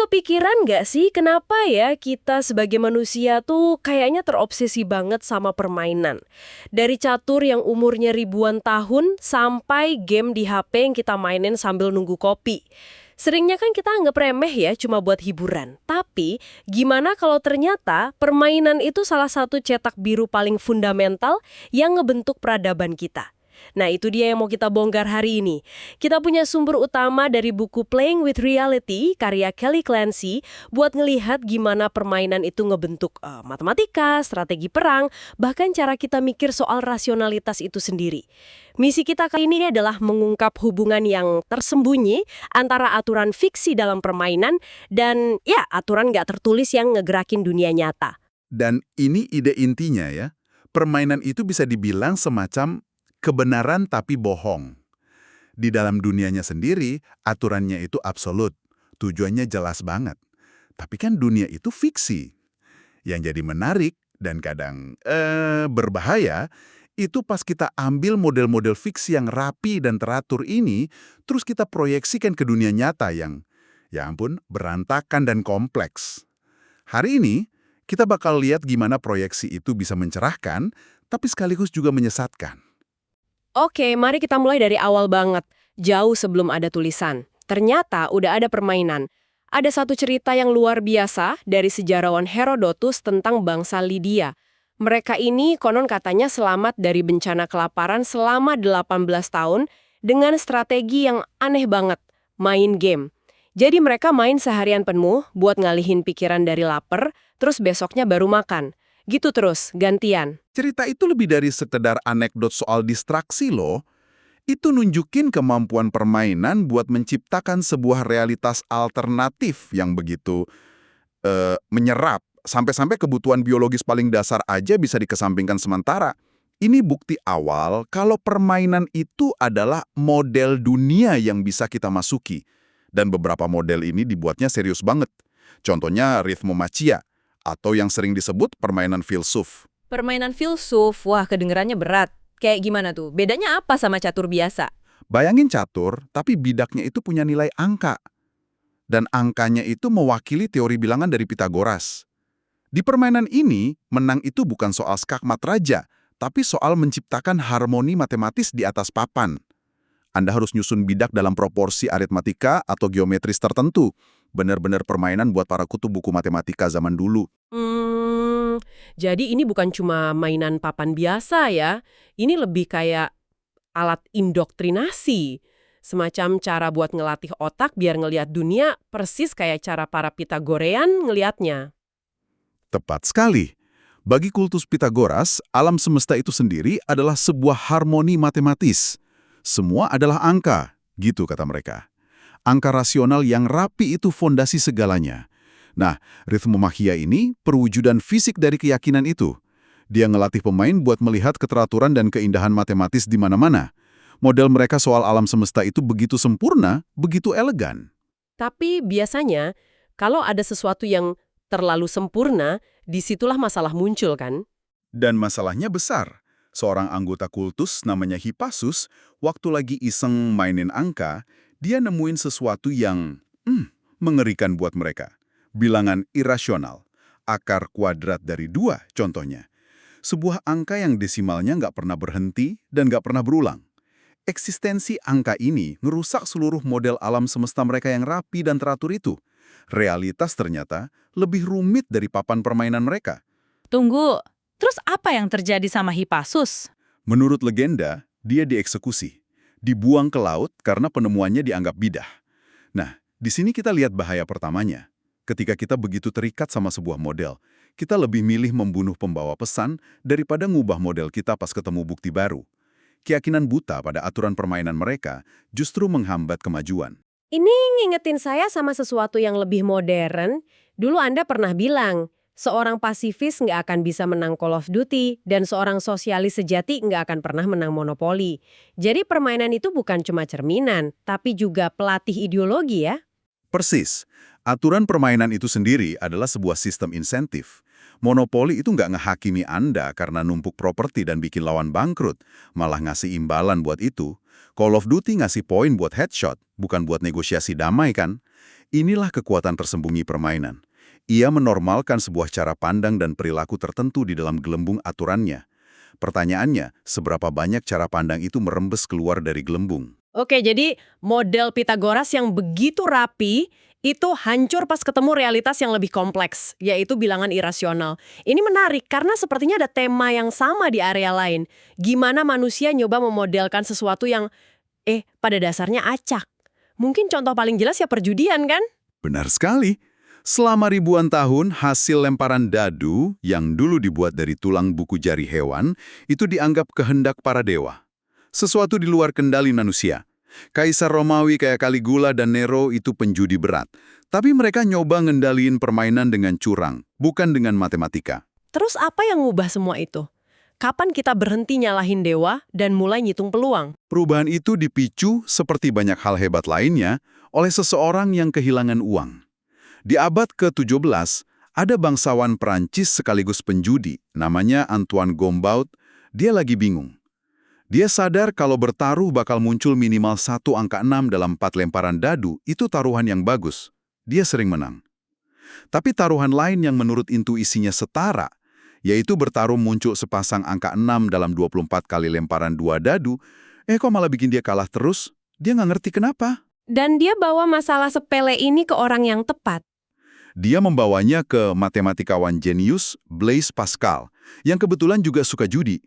kepikiran nggak sih kenapa ya kita sebagai manusia tuh kayaknya terobsesi banget sama permainan? Dari catur yang umurnya ribuan tahun sampai game di HP yang kita mainin sambil nunggu kopi. Seringnya kan kita anggap remeh ya cuma buat hiburan. Tapi gimana kalau ternyata permainan itu salah satu cetak biru paling fundamental yang ngebentuk peradaban kita? Nah, itu dia yang mau kita bongkar hari ini. Kita punya sumber utama dari buku Playing with Reality, karya Kelly Clancy, buat ngelihat gimana permainan itu ngebentuk matematika, strategi perang, bahkan cara kita mikir soal rasionalitas itu sendiri. Misi kita kali ini adalah mengungkap hubungan yang tersembunyi antara aturan fiksi dalam permainan dan ya aturan nggak tertulis yang ngegerakin dunia nyata. Dan ini ide intinya ya. Permainan itu bisa dibilang semacam kebenaran tapi bohong. Di dalam dunianya sendiri, aturannya itu absolut. Tujuannya jelas banget. Tapi kan dunia itu fiksi. Yang jadi menarik dan kadang berbahaya, itu pas kita ambil model-model fiksi yang rapi dan teratur ini, terus kita proyeksikan ke dunia nyata yang, ya ampun, berantakan dan kompleks. Hari ini, kita bakal lihat gimana proyeksi itu bisa mencerahkan, tapi sekaligus juga menyesatkan. Oke, mari kita mulai dari awal banget, jauh sebelum ada tulisan. Ternyata udah ada permainan. Ada satu cerita yang luar biasa dari sejarawan Herodotus tentang bangsa Lydia. Mereka ini konon katanya selamat dari bencana kelaparan selama 18 tahun dengan strategi yang aneh banget, main game. Jadi mereka main seharian penuh buat ngalihin pikiran dari lapar, terus besoknya baru makan. Gitu terus, gantian. Cerita itu lebih dari sekedar anekdot soal distraksi loh. Itu nunjukin kemampuan permainan buat menciptakan sebuah realitas alternatif yang begitu menyerap. Sampai-sampai kebutuhan biologis paling dasar aja bisa dikesampingkan sementara. Ini bukti awal kalau permainan itu adalah model dunia yang bisa kita masuki. Dan beberapa model ini dibuatnya serius banget. Contohnya Rhythmomachia, atau yang sering disebut permainan filsuf. Permainan filsuf, wah kedengerannya berat. Kayak gimana tuh? Bedanya apa sama catur biasa? Bayangin catur, tapi bidaknya itu punya nilai angka. Dan angkanya itu mewakili teori bilangan dari Pythagoras. Di permainan ini, menang itu bukan soal skakmat raja, tapi soal menciptakan harmoni matematis di atas papan. Anda harus nyusun bidak dalam proporsi aritmatika atau geometris tertentu. Benar-benar permainan buat para kutu buku matematika zaman dulu. Jadi ini bukan cuma mainan papan biasa ya. Ini lebih kayak alat indoktrinasi. Semacam cara buat ngelatih otak biar ngelihat dunia persis kayak cara para Pythagorean ngelihatnya. Tepat sekali. Bagi kultus Pythagoras, alam semesta itu sendiri adalah sebuah harmoni matematis. Semua adalah angka, gitu kata mereka. Angka rasional yang rapi itu fondasi segalanya. Nah, Rhythmomachia ini perwujudan fisik dari keyakinan itu. Dia ngelatih pemain buat melihat keteraturan dan keindahan matematis di mana-mana. Model mereka soal alam semesta itu begitu sempurna, begitu elegan. Tapi biasanya, kalau ada sesuatu yang terlalu sempurna, disitulah masalah muncul kan? Dan masalahnya besar. Seorang anggota kultus namanya Hippasus, waktu lagi iseng mainin angka, dia nemuin sesuatu yang mengerikan buat mereka. Bilangan irasional, akar kuadrat dari 2 contohnya. Sebuah angka yang desimalnya nggak pernah berhenti dan nggak pernah berulang. Eksistensi angka ini ngerusak seluruh model alam semesta mereka yang rapi dan teratur itu. Realitas ternyata lebih rumit dari papan permainan mereka. Tunggu, terus apa yang terjadi sama Hippasus? Menurut legenda, dia dieksekusi. Dibuang ke laut karena penemuannya dianggap bidah. Nah, di sini kita lihat bahaya pertamanya. Ketika kita begitu terikat sama sebuah model, kita lebih milih membunuh pembawa pesan daripada ngubah model kita pas ketemu bukti baru. Keyakinan buta pada aturan permainan mereka justru menghambat kemajuan. Ini ngingetin saya sama sesuatu yang lebih modern. Dulu Anda pernah bilang, seorang pasifis nggak akan bisa menang Call of Duty, dan seorang sosialis sejati nggak akan pernah menang monopoli. Jadi permainan itu bukan cuma cerminan, tapi juga pelatih ideologi ya? Persis. Aturan permainan itu sendiri adalah sebuah sistem insentif. Monopoli itu nggak ngehakimi Anda karena numpuk properti dan bikin lawan bangkrut, malah ngasih imbalan buat itu. Call of Duty ngasih poin buat headshot, bukan buat negosiasi damai kan? Inilah kekuatan tersembunyi permainan. Ia menormalkan sebuah cara pandang dan perilaku tertentu di dalam gelembung aturannya. Pertanyaannya, seberapa banyak cara pandang itu merembes keluar dari gelembung? Oke, jadi model Pitagoras yang begitu rapi itu hancur pas ketemu realitas yang lebih kompleks, yaitu bilangan irasional. Ini menarik karena sepertinya ada tema yang sama di area lain. Gimana manusia nyoba memodelkan sesuatu yang, pada dasarnya acak. Mungkin contoh paling jelas ya perjudian kan? Benar sekali. Selama ribuan tahun, hasil lemparan dadu yang dulu dibuat dari tulang buku jari hewan itu dianggap kehendak para dewa. Sesuatu di luar kendali manusia. Kaisar Romawi kayak Caligula dan Nero itu penjudi berat. Tapi mereka nyoba ngendaliin permainan dengan curang, bukan dengan matematika. Terus apa yang ngubah semua itu? Kapan kita berhenti nyalahin dewa dan mulai ngitung peluang? Perubahan itu dipicu, seperti banyak hal hebat lainnya, oleh seseorang yang kehilangan uang. Di abad ke-17, ada bangsawan Prancis sekaligus penjudi, namanya Antoine Gombaut. Dia lagi bingung. Dia sadar kalau bertaruh bakal muncul minimal 1 angka 6 dalam 4 lemparan dadu, itu taruhan yang bagus. Dia sering menang. Tapi taruhan lain yang menurut intuisinya setara, yaitu bertaruh muncul sepasang angka 6 dalam 24 kali lemparan 2 dadu, kok malah bikin dia kalah terus? Dia nggak ngerti kenapa. Dan dia bawa masalah sepele ini ke orang yang tepat. Dia membawanya ke matematikawan jenius Blaise Pascal, yang kebetulan juga suka judi.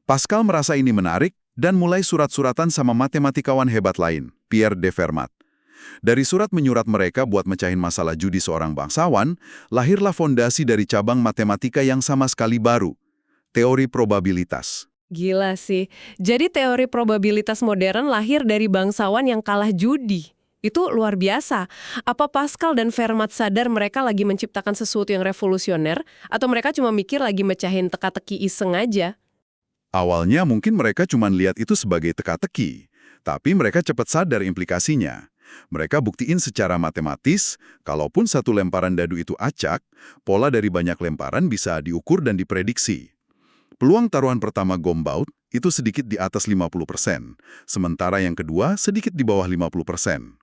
Pascal merasa ini menarik dan mulai surat-suratan sama matematikawan hebat lain, Pierre de Fermat. Dari surat menyurat mereka buat mecahin masalah judi seorang bangsawan, lahirlah fondasi dari cabang matematika yang sama sekali baru, teori probabilitas. Gila sih. Jadi teori probabilitas modern lahir dari bangsawan yang kalah judi. Itu luar biasa. Apa Pascal dan Fermat sadar mereka lagi menciptakan sesuatu yang revolusioner, atau mereka cuma mikir lagi mecahin teka-teki iseng aja? Awalnya mungkin mereka cuma lihat itu sebagai teka-teki, tapi mereka cepat sadar implikasinya. Mereka buktiin secara matematis, kalaupun satu lemparan dadu itu acak, pola dari banyak lemparan bisa diukur dan diprediksi. Peluang taruhan pertama Gombaut itu sedikit di atas 50%, sementara yang kedua sedikit di bawah 50%.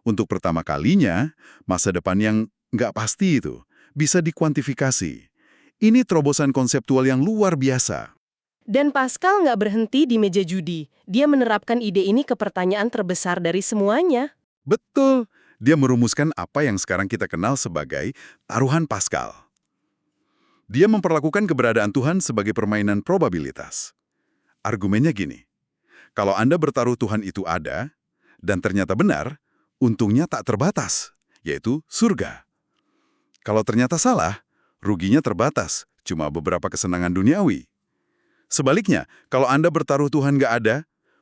Untuk pertama kalinya, masa depan yang nggak pasti itu bisa dikuantifikasi. Ini terobosan konseptual yang luar biasa. Dan Pascal nggak berhenti di meja judi. Dia menerapkan ide ini ke pertanyaan terbesar dari semuanya. Betul, dia merumuskan apa yang sekarang kita kenal sebagai taruhan Pascal. Dia memperlakukan keberadaan Tuhan sebagai permainan probabilitas. Argumennya gini, kalau Anda bertaruh Tuhan itu ada, dan ternyata benar, untungnya tak terbatas, yaitu surga. Kalau ternyata salah, ruginya terbatas, cuma beberapa kesenangan duniawi. Sebaliknya, kalau Anda bertaruh Tuhan nggak ada,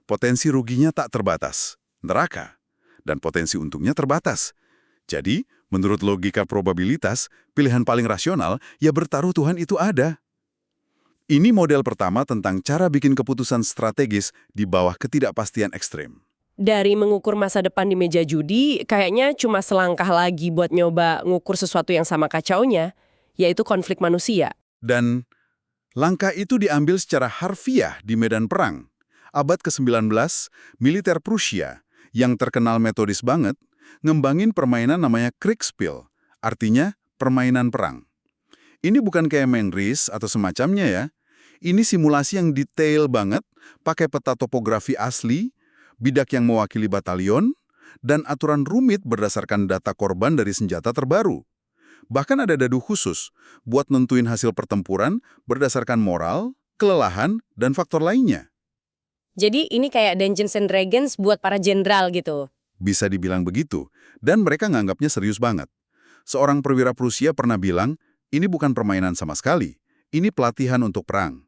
potensi ruginya tak terbatas, neraka, dan potensi untungnya terbatas. Jadi, menurut logika probabilitas, pilihan paling rasional ya bertaruh Tuhan itu ada. Ini model pertama tentang cara bikin keputusan strategis di bawah ketidakpastian ekstrem. Dari mengukur masa depan di meja judi, kayaknya cuma selangkah lagi buat nyoba ngukur sesuatu yang sama kacaunya, yaitu konflik manusia. Dan langkah itu diambil secara harfiah di medan perang. Abad ke-19, militer Prusia, yang terkenal metodis banget, ngembangin permainan namanya Kriegspiel, artinya permainan perang. Ini bukan kayak main RIS atau semacamnya ya. Ini simulasi yang detail banget, pakai peta topografi asli, bidak yang mewakili batalion, dan aturan rumit berdasarkan data korban dari senjata terbaru. Bahkan ada dadu khusus buat nentuin hasil pertempuran berdasarkan moral, kelelahan, dan faktor lainnya. Jadi ini kayak Dungeons and Dragons buat para jenderal gitu. Bisa dibilang begitu, dan mereka nganggapnya serius banget. Seorang perwira Prusia pernah bilang, ini bukan permainan sama sekali, ini pelatihan untuk perang.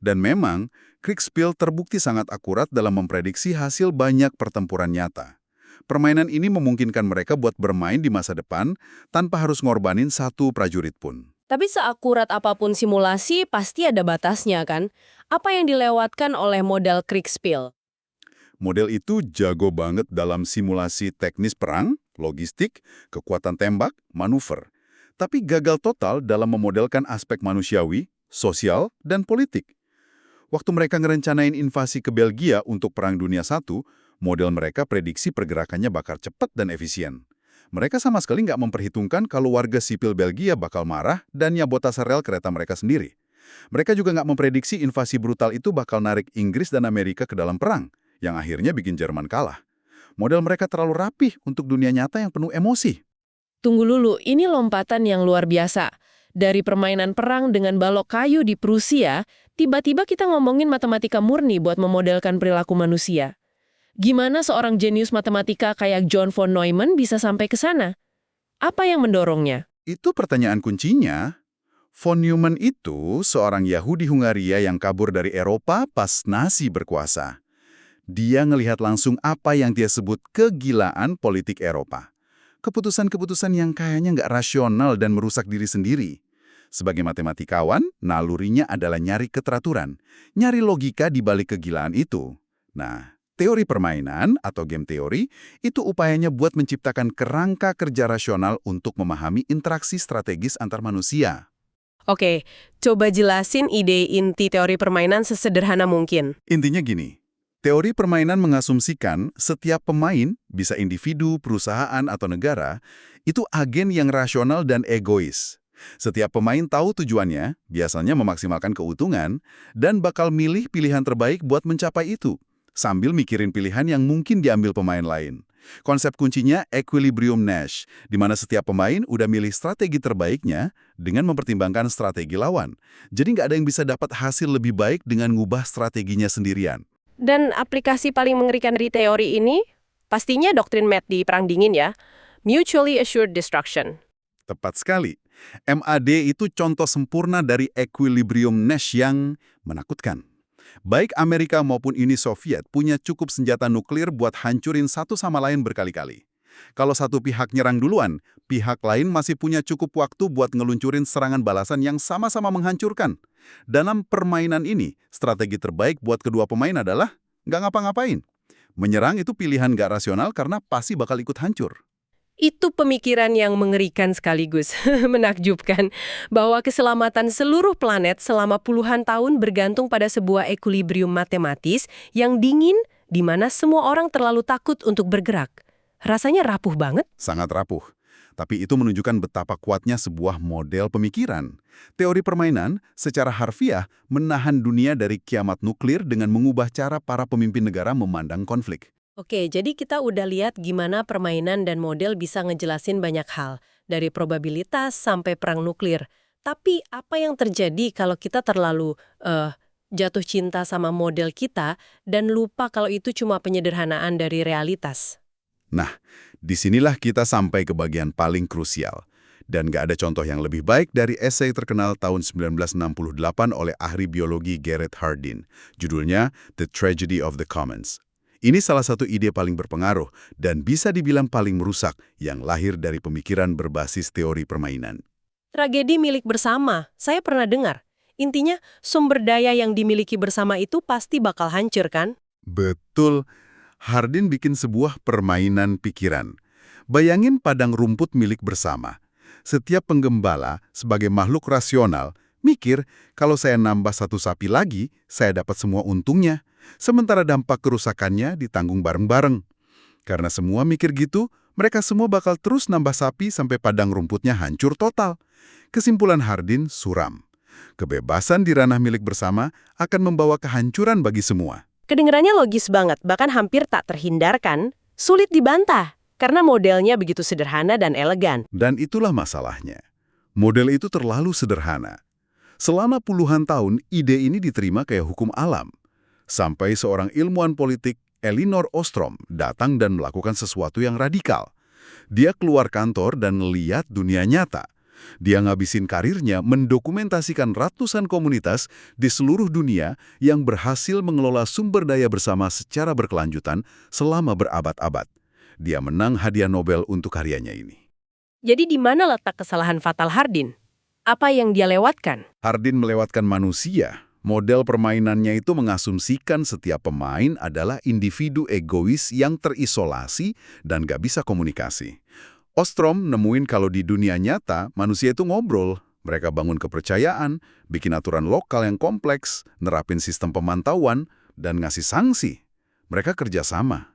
Dan memang, Kriegspiel terbukti sangat akurat dalam memprediksi hasil banyak pertempuran nyata. Permainan ini memungkinkan mereka buat bermain di masa depan tanpa harus ngorbanin satu prajurit pun. Tapi seakurat apapun simulasi, pasti ada batasnya kan? Apa yang dilewatkan oleh model Kriegspiel? Model itu jago banget dalam simulasi teknis perang, logistik, kekuatan tembak, manuver. Tapi gagal total dalam memodelkan aspek manusiawi, sosial, dan politik. Waktu mereka ngerencanain invasi ke Belgia untuk Perang Dunia I, model mereka prediksi pergerakannya bakal cepat dan efisien. Mereka sama sekali nggak memperhitungkan kalau warga sipil Belgia bakal marah dan nyabotase rel kereta mereka sendiri. Mereka juga nggak memprediksi invasi brutal itu bakal narik Inggris dan Amerika ke dalam perang, yang akhirnya bikin Jerman kalah. Model mereka terlalu rapih untuk dunia nyata yang penuh emosi. Tunggu dulu, ini lompatan yang luar biasa. Dari permainan perang dengan balok kayu di Prusia, tiba-tiba kita ngomongin matematika murni buat memodelkan perilaku manusia. Gimana seorang jenius matematika kayak John von Neumann bisa sampai ke sana? Apa yang mendorongnya? Itu pertanyaan kuncinya. Von Neumann itu seorang Yahudi Hungaria yang kabur dari Eropa pas Nazi berkuasa. Dia ngelihat langsung apa yang dia sebut kegilaan politik Eropa. Keputusan-keputusan yang kayaknya nggak rasional dan merusak diri sendiri. Sebagai matematikawan, nalurinya adalah nyari keteraturan, nyari logika di balik kegilaan itu. Nah, teori permainan atau game teori itu upayanya buat menciptakan kerangka kerja rasional untuk memahami interaksi strategis antar manusia. Oke, coba jelasin ide inti teori permainan sesederhana mungkin. Intinya gini, teori permainan mengasumsikan setiap pemain, bisa individu, perusahaan, atau negara, itu agen yang rasional dan egois. Setiap pemain tahu tujuannya, biasanya memaksimalkan keuntungan, dan bakal milih pilihan terbaik buat mencapai itu, sambil mikirin pilihan yang mungkin diambil pemain lain. Konsep kuncinya equilibrium Nash, di mana setiap pemain udah milih strategi terbaiknya dengan mempertimbangkan strategi lawan. Jadi nggak ada yang bisa dapat hasil lebih baik dengan ngubah strateginya sendirian. Dan aplikasi paling mengerikan dari teori ini, pastinya doktrin MAD di Perang Dingin ya, Mutually Assured Destruction. Tepat sekali. MAD itu contoh sempurna dari equilibrium Nash yang menakutkan. Baik Amerika maupun Uni Soviet punya cukup senjata nuklir buat hancurin satu sama lain berkali-kali. Kalau satu pihak nyerang duluan, pihak lain masih punya cukup waktu buat ngeluncurin serangan balasan yang sama-sama menghancurkan. Dalam permainan ini, strategi terbaik buat kedua pemain adalah nggak ngapa-ngapain. Menyerang itu pilihan nggak rasional karena pasti bakal ikut hancur. Itu pemikiran yang mengerikan sekaligus, menakjubkan, bahwa keselamatan seluruh planet selama puluhan tahun bergantung pada sebuah equilibrium matematis yang dingin, di mana semua orang terlalu takut untuk bergerak. Rasanya rapuh banget. Sangat rapuh. Tapi itu menunjukkan betapa kuatnya sebuah model pemikiran. Teori permainan secara harfiah menahan dunia dari kiamat nuklir dengan mengubah cara para pemimpin negara memandang konflik. Oke, jadi kita udah lihat gimana permainan dan model bisa ngejelasin banyak hal, dari probabilitas sampai perang nuklir. Tapi apa yang terjadi kalau kita terlalu jatuh cinta sama model kita dan lupa kalau itu cuma penyederhanaan dari realitas? Nah, disinilah kita sampai ke bagian paling krusial. Dan nggak ada contoh yang lebih baik dari esai terkenal tahun 1968 oleh ahli biologi Garrett Hardin. Judulnya The Tragedy of the Commons. Ini salah satu ide paling berpengaruh dan bisa dibilang paling merusak yang lahir dari pemikiran berbasis teori permainan. Tragedi milik bersama, saya pernah dengar. Intinya, sumber daya yang dimiliki bersama itu pasti bakal hancur, kan? Betul. Hardin bikin sebuah permainan pikiran. Bayangin padang rumput milik bersama. Setiap penggembala sebagai makhluk rasional mikir kalau saya nambah satu sapi lagi, saya dapat semua untungnya. Sementara dampak kerusakannya ditanggung bareng-bareng. Karena semua mikir gitu, mereka semua bakal terus nambah sapi sampai padang rumputnya hancur total. Kesimpulan Hardin suram. Kebebasan di ranah milik bersama akan membawa kehancuran bagi semua. Kedengarannya logis banget, bahkan hampir tak terhindarkan. Sulit dibantah, karena modelnya begitu sederhana dan elegan. Dan itulah masalahnya. Model itu terlalu sederhana. Selama puluhan tahun, ide ini diterima kayak hukum alam. Sampai seorang ilmuwan politik, Elinor Ostrom, datang dan melakukan sesuatu yang radikal. Dia keluar kantor dan lihat dunia nyata. Dia ngabisin karirnya mendokumentasikan ratusan komunitas di seluruh dunia yang berhasil mengelola sumber daya bersama secara berkelanjutan selama berabad-abad. Dia menang hadiah Nobel untuk karyanya ini. Jadi di mana letak kesalahan fatal Hardin? Apa yang dia lewatkan? Hardin melewatkan manusia. Model permainannya itu mengasumsikan setiap pemain adalah individu egois yang terisolasi dan gak bisa komunikasi. Ostrom nemuin kalau di dunia nyata, manusia itu ngobrol. Mereka bangun kepercayaan, bikin aturan lokal yang kompleks, nerapin sistem pemantauan, dan ngasih sanksi. Mereka kerjasama.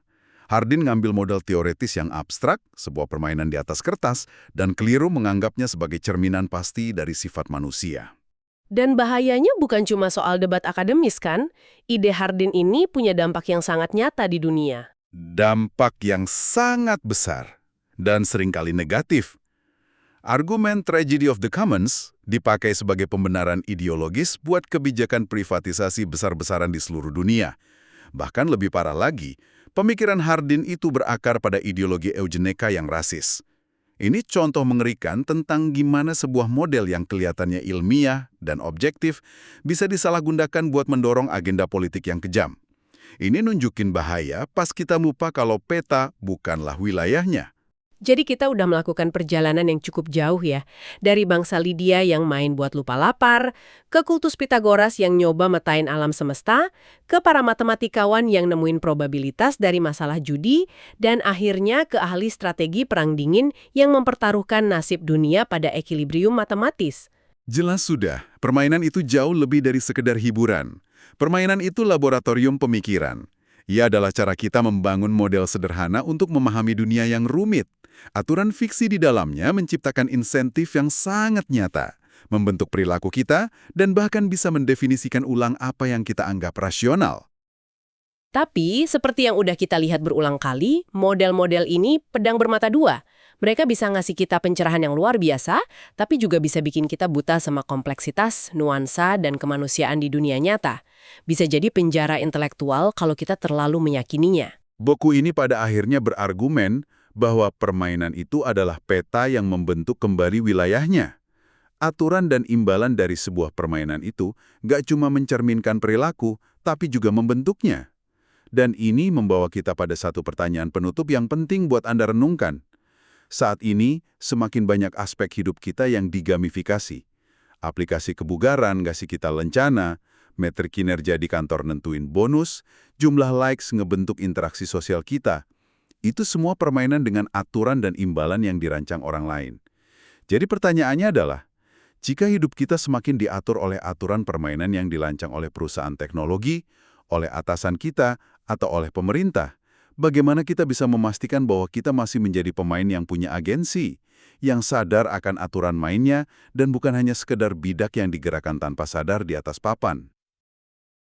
Hardin ngambil model teoretis yang abstrak, sebuah permainan di atas kertas, dan keliru menganggapnya sebagai cerminan pasti dari sifat manusia. Dan bahayanya bukan cuma soal debat akademis kan? Ide Hardin ini punya dampak yang sangat nyata di dunia. Dampak yang sangat besar dan seringkali negatif. Argumen tragedy of the commons dipakai sebagai pembenaran ideologis buat kebijakan privatisasi besar-besaran di seluruh dunia. Bahkan lebih parah lagi, pemikiran Hardin itu berakar pada ideologi eugenika yang rasis. Ini contoh mengerikan tentang gimana sebuah model yang kelihatannya ilmiah dan objektif bisa disalahgunakan buat mendorong agenda politik yang kejam. Ini nunjukin bahaya pas kita lupa kalau peta bukanlah wilayahnya. Jadi kita udah melakukan perjalanan yang cukup jauh ya. Dari bangsa Lydia yang main buat lupa lapar, ke kultus Pitagoras yang nyoba metain alam semesta, ke para matematikawan yang nemuin probabilitas dari masalah judi, dan akhirnya ke ahli strategi perang dingin yang mempertaruhkan nasib dunia pada ekilibrium matematis. Jelas sudah, permainan itu jauh lebih dari sekedar hiburan. Permainan itu laboratorium pemikiran. Ia adalah cara kita membangun model sederhana untuk memahami dunia yang rumit. Aturan fiksi di dalamnya menciptakan insentif yang sangat nyata, membentuk perilaku kita, dan bahkan bisa mendefinisikan ulang apa yang kita anggap rasional. Tapi, seperti yang udah kita lihat berulang kali, model-model ini pedang bermata dua. Mereka bisa ngasih kita pencerahan yang luar biasa, tapi juga bisa bikin kita buta sama kompleksitas, nuansa, dan kemanusiaan di dunia nyata. Bisa jadi penjara intelektual kalau kita terlalu meyakininya. Buku ini pada akhirnya berargumen bahwa permainan itu adalah peta yang membentuk kembali wilayahnya. Aturan dan imbalan dari sebuah permainan itu nggak cuma mencerminkan perilaku, tapi juga membentuknya. Dan ini membawa kita pada satu pertanyaan penutup yang penting buat Anda renungkan. Saat ini, semakin banyak aspek hidup kita yang digamifikasi. Aplikasi kebugaran ngasih kita lencana, metrik kinerja di kantor nentuin bonus, jumlah likes ngebentuk interaksi sosial kita. Itu semua permainan dengan aturan dan imbalan yang dirancang orang lain. Jadi pertanyaannya adalah, jika hidup kita semakin diatur oleh aturan permainan yang dirancang oleh perusahaan teknologi, oleh atasan kita, atau oleh pemerintah, bagaimana kita bisa memastikan bahwa kita masih menjadi pemain yang punya agensi, yang sadar akan aturan mainnya, dan bukan hanya sekedar bidak yang digerakkan tanpa sadar di atas papan?